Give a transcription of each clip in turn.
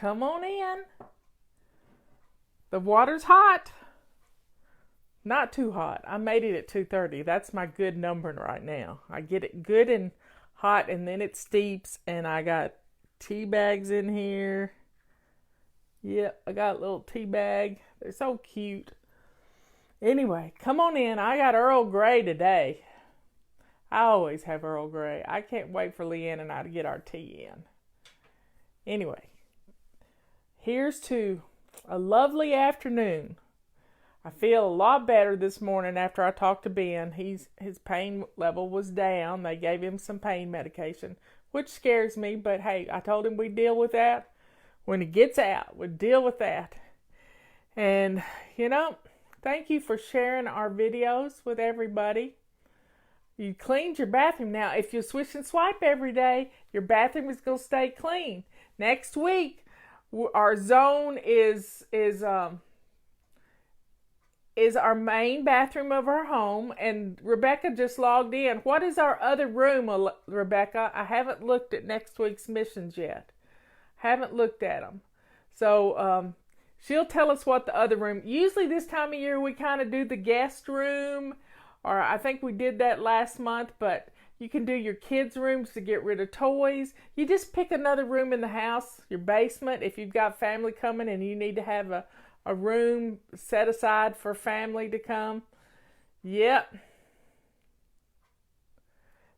come on in. The water's hot. Not too hot. I made it at 230. That's my good number right now. I get it good and hot, and then it steeps, and I got tea bags in here. Yep, I got a little tea bag. They're so cute. Anyway, come on in. I got Earl Grey today. I always have Earl Grey. I can't wait for Leanne and I to get our tea in. Anyway, here's to a lovely afternoon. I feel a lot better this morning after I talked to Ben. His pain level was down. They gave him some pain medication, which scares me, but hey, I told him we'd deal with that. When he gets out, we'd deal with that. And, thank you for sharing our videos with everybody. You cleaned your bathroom. Now, if you swish and swipe every day, your bathroom is going to stay clean. Next week, our zone is our main bathroom of our home, and Rebecca just logged in. What is our other room, Rebecca? I haven't looked at next week's missions yet. Haven't looked at them. So she'll tell us what the other room. Usually this time of year we kind of do the guest room, or I think we did that last month, but you can do your kids' rooms to get rid of toys. You just pick another room in the house, your basement, if you've got family coming and you need to have a room set aside for family to come. Yep.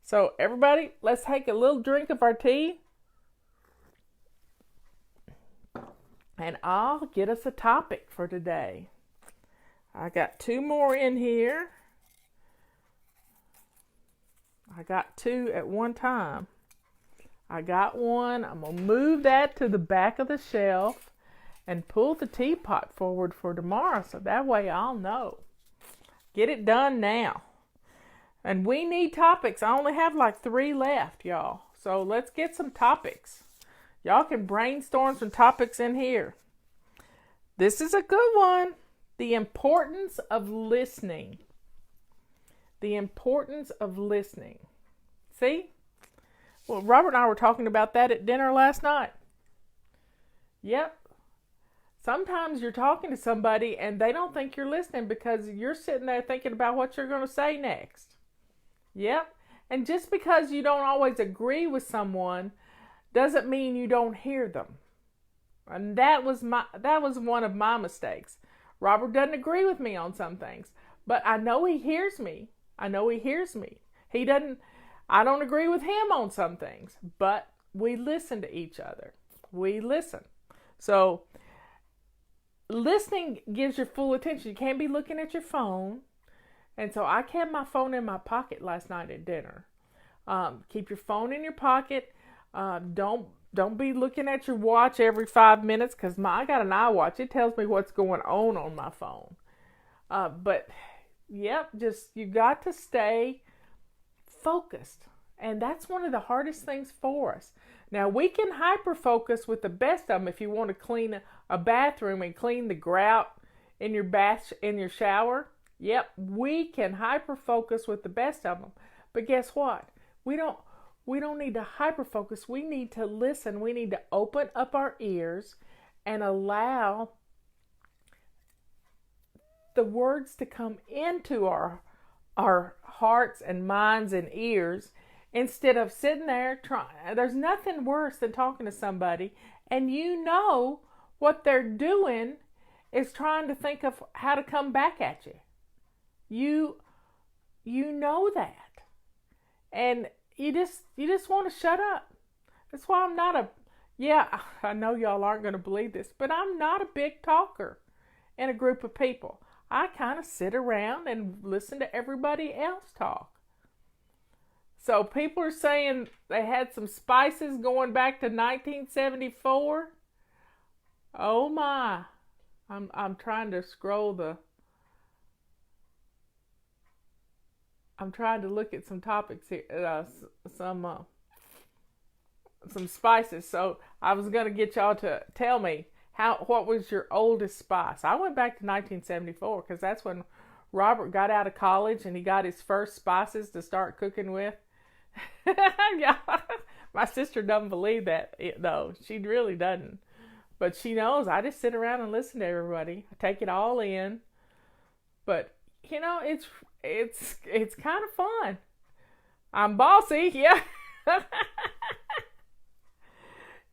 So everybody, let's take a little drink of our tea. And I'll get us a topic for today. I got 2 more in here. I got 2 at one time. I got one. I'm going to move that to the back of the shelf and pull the teapot forward for tomorrow, so that way I'll know. Get it done now. And we need topics. I only have like 3 left, y'all. So let's get some topics. Y'all can brainstorm some topics in here. This is a good one. The importance of listening. The importance of listening. See? Well, Robert and I were talking about that at dinner last night. Yep. Sometimes you're talking to somebody and they don't think you're listening because you're sitting there thinking about what you're going to say next. Yep. And just because you don't always agree with someone doesn't mean you don't hear them. And that was one of my mistakes. Robert doesn't agree with me on some things, but I know he hears me. I don't agree with him on some things, but we listen to each other. We listen. So listening gives your full attention. You can't be looking at your phone. And so I kept my phone in my pocket last night at dinner. Keep your phone in your pocket. Don't be looking at your watch every 5 minutes, because I got an iWatch. It tells me what's going on my phone. But yep, you got to stay focused. And that's one of the hardest things for us. Now, we can hyper-focus with the best of them if you want to clean a bathroom and clean the grout in your shower. Yep, we can hyper-focus with the best of them. But guess what? We don't need to hyper-focus. We need to listen. We need to open up our ears and allow the words to come into our hearts and minds and ears, instead of sitting there trying. There's nothing worse than talking to somebody and what they're doing is trying to think of how to come back at you. You know that. And you just want to shut up. That's why I know y'all aren't going to believe this, but I'm not a big talker in a group of people. I kind of sit around and listen to everybody else talk. So people are saying they had some spices going back to 1974. Oh my. I'm trying to I'm trying to look at some topics here, some spices. So I was going to get y'all to tell me what was your oldest spice. I went back to 1974 because that's when Robert got out of college and he got his first spices to start cooking with. Yeah, my sister doesn't believe that, though. She really doesn't. But she knows I just sit around and listen to everybody. I take it all in. But it's kind of fun. I'm bossy, yeah.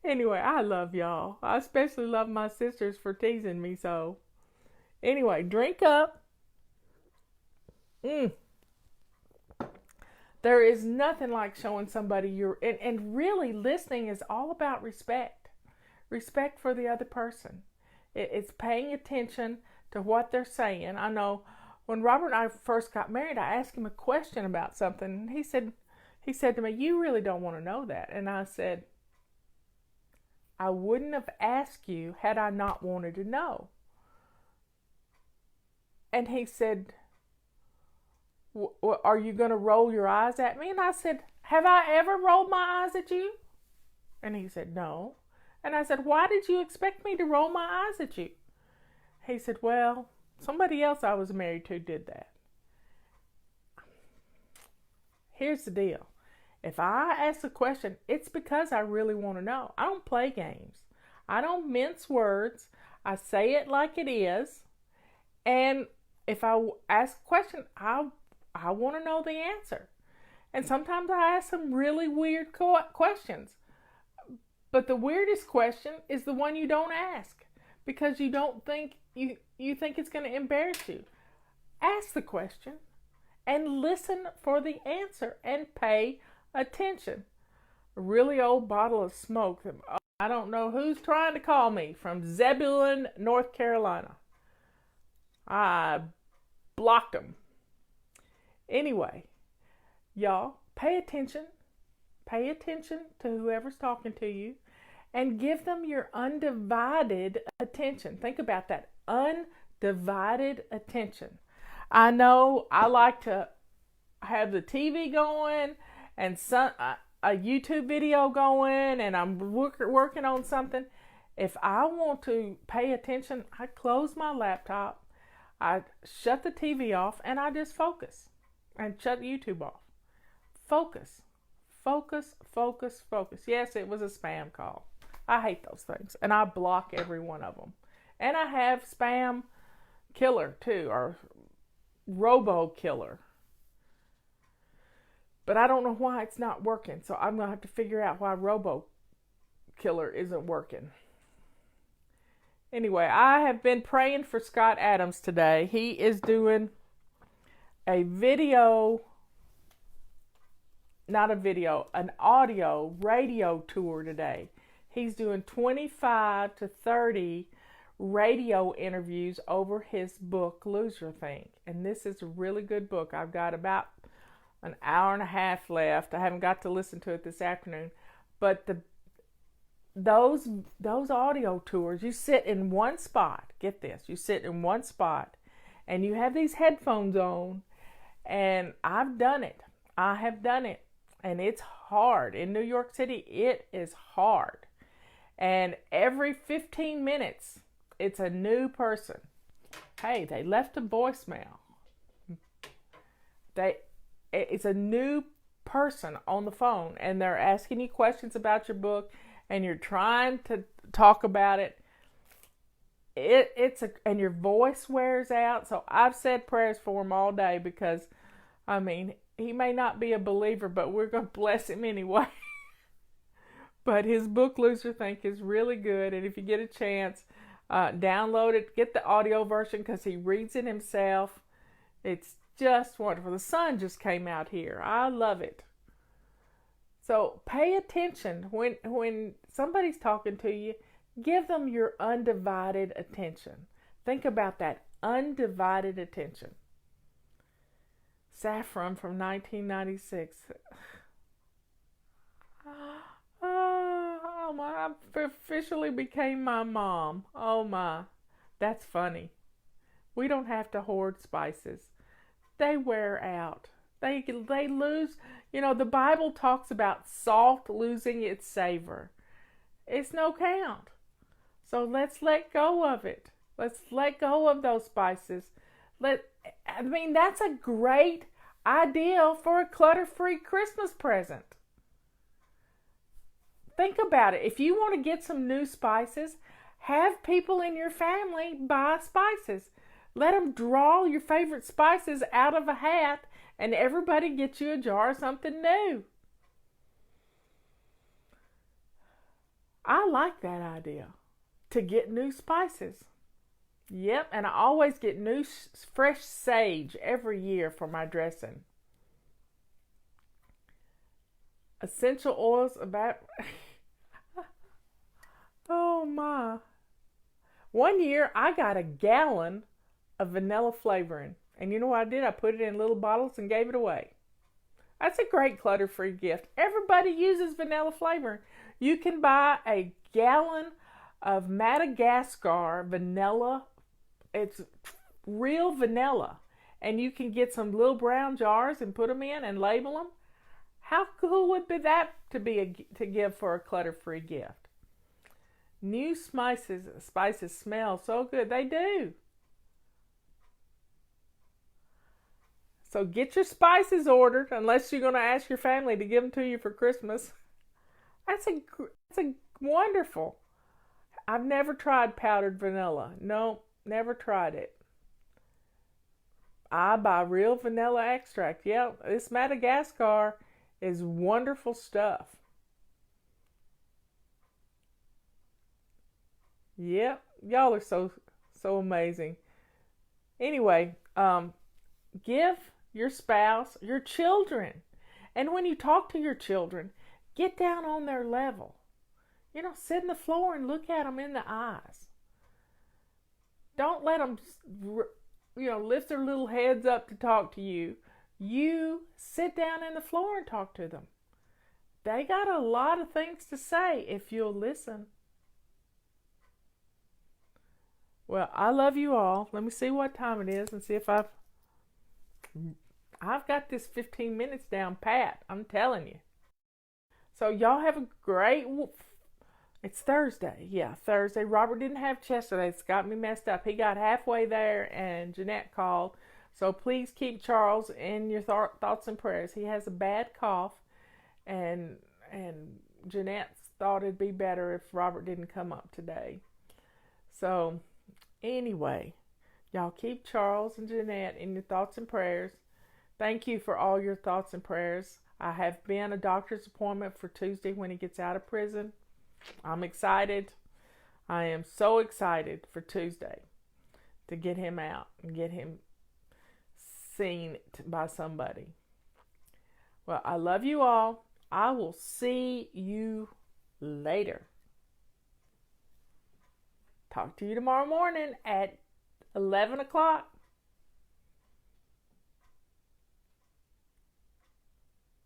Anyway, I love y'all. I especially love my sisters for teasing me so. Anyway, drink up. There is nothing like showing somebody and really listening is all about respect. Respect for the other person. It's paying attention to what they're saying. I know when Robert and I first got married, I asked him a question about something. And he said to me, "You really don't want to know that." And I said, "I wouldn't have asked you had I not wanted to know." And he said, "Are you going to roll your eyes at me?" And I said, "Have I ever rolled my eyes at you?" And he said, "No." And I said, "Why did you expect me to roll my eyes at you?" He said, "Well, somebody else I was married to did that." Here's the deal. If I ask a question, it's because I really want to know. I don't play games. I don't mince words. I say it like it is. And if I ask a question, I want to know the answer. And sometimes I ask some really weird questions. But the weirdest question is the one you don't ask because you don't think you think it's going to embarrass you. Ask the question and listen for the answer and pay attention. A really old bottle of smoke. I don't know who's trying to call me from Zebulon, North Carolina. I blocked them. Anyway, y'all, pay attention. Pay attention to whoever's talking to you and give them your undivided attention. Think about that. Undivided attention. I know I like to have the TV going and a YouTube video going and I'm working on something. If I want to pay attention, I close my laptop, I shut the TV off, and I just focus and shut YouTube off. Focus. Focus, focus, focus. Yes, it was a spam call. I hate those things. And I block every one of them. And I have spam killer too, or robo killer. But I don't know why it's not working. So I'm going to have to figure out why robo killer isn't working. Anyway, I have been praying for Scott Adams today. He is doing an audio radio tour today. He's doing 25 to 30 radio interviews over his book, Lose Your Think. And this is a really good book. I've got about an hour and a half left. I haven't got to listen to it this afternoon. But those audio tours, you sit in one spot. Get this. You sit in one spot and you have these headphones on. And I've done it. I have done it. And it's hard. In New York City, it is hard. And every 15 minutes, it's a new person. Hey, they left a voicemail. It's a new person on the phone, and they're asking you questions about your book, and you're trying to talk about it. And your voice wears out. So I've said prayers for him all day because, he may not be a believer, but we're going to bless him anyway. But his book, Lose Your Think, is really good. And if you get a chance, download it. Get the audio version because he reads it himself. It's just wonderful. The sun just came out here. I love it. So pay attention. When somebody's talking to you, give them your undivided attention. Think about that undivided attention. Saffron from 1996. Oh my, I officially became my mom. Oh my, that's funny. We don't have to hoard spices. They wear out. They lose. The Bible talks about salt losing its savor. It's no count. So let's let go of it. Let's let go of those spices. That's a great idea for a clutter-free Christmas present. Think about it. If you want to get some new spices, Have people in your family buy spices. Let them draw your favorite spices out of a hat and everybody gets you a jar of something new. I like that idea, to get new spices. Yep, and I always get new fresh sage every year for my dressing. Essential oils about oh my. One year I got a gallon of vanilla flavoring. And you know what I did? I put it in little bottles and gave it away. That's a great clutter-free gift. Everybody uses vanilla flavoring. You can buy a gallon of Madagascar vanilla. It's real vanilla. And you can get some little brown jars and put them in and label them. How cool would be that to give for a clutter-free gift? New spices smell so good. They do. So get your spices ordered, unless you're going to ask your family to give them to you for Christmas. That's a wonderful. I've never tried powdered vanilla. No, never tried it. I buy real vanilla extract. Yeah, this Madagascar is wonderful stuff. Yep, y'all are so amazing. Anyway, give your spouse, your children, and when you talk to your children, get down on their level. Sit on the floor and look at them in the eyes. Don't let them, lift their little heads up to talk to you. You sit down on the floor and talk to them. They got a lot of things to say if you'll listen. Well, I love you all. Let me see what time it is and see if I've got this 15 minutes down pat. I'm telling you. So y'all have a great. It's Thursday. Yeah, Thursday. Robert didn't have chest today. It's got me messed up. He got halfway there and Jeanette called. So please keep Charles in your thoughts and prayers. He has a bad cough, and Jeanette thought it'd be better if Robert didn't come up today. So anyway, y'all keep Charles and Jeanette in your thoughts and prayers. Thank you for all your thoughts and prayers. I have been a doctor's appointment for Tuesday when he gets out of prison. I'm excited. I am so excited for Tuesday to get him out and get him seen by somebody. Well, I love you all. I will see you later. Talk to you tomorrow morning at 11 o'clock.